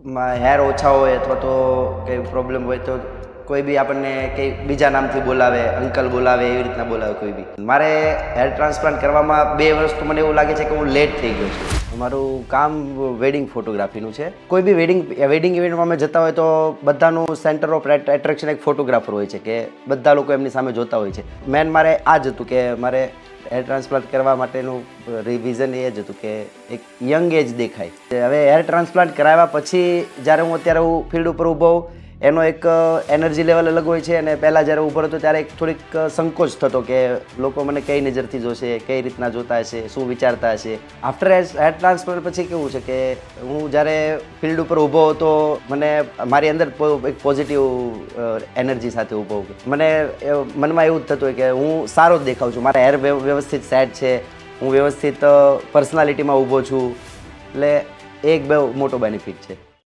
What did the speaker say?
Hair ઓછા હોય અથવા તો કંઈ પ્રોબ્લેમ હોય તો કોઈ બી આપણને કંઈ બીજા નામથી બોલાવે, અંકલ બોલાવે, એવી રીતના બોલાવે કોઈ બી. મારે હેર ટ્રાન્સપ્લાન્ટ કરવામાં 2 વર્ષ તો મને એવું લાગે છે કે હું લેટ થઈ ગયો છું. મારું કામ વેડિંગ ફોટોગ્રાફીનું છે. કોઈ બી વેડિંગ ઇવેન્ટમાં અમે જતા હોય તો બધાનું સેન્ટર ઓફ એટ્રેક્શન એક ફોટોગ્રાફર હોય છે કે બધા લોકો એમની સામે જોતા હોય છે. મેન મારે આ જ હતું કે મારે હેર ટ્રાન્સપ્લાન્ટ કરવા માટેનું રિઝન એ જ હતું કે એક યંગ એજ દેખાય. હવે હેર ટ્રાન્સપ્લાન્ટ કરાવ્યા પછી જ્યારે હું અત્યારે ફિલ્ડ ઉપર ઊભો હોઉં એનો એક એનર્જી લેવલ અલગ હોય છે અને પહેલાં જ્યારે ઊભો હતો ત્યારે એક થોડીક સંકોચ થતો કે લોકો મને કઈ નજરથી જોશે, કઈ રીતના જોતા હશે, શું વિચારતા હશે. આફ્ટર હેર ટ્રાન્સપ્લાન્ટ પછી કેવું છે કે હું જ્યારે ફિલ્ડ ઉપર ઊભો હતો મને મારી અંદર એક પોઝિટિવ એનર્જી સાથે ઊભો હોઉં. મને મનમાં એવું જ થતું હોય કે હું સારો જ દેખાઉં છું, મારા હેર વ્યવસ્થિત સેટ છે, હું વ્યવસ્થિત પર્સનાલિટીમાં ઊભો છું, એટલે એક બહુ મોટો બેનિફિટ છે.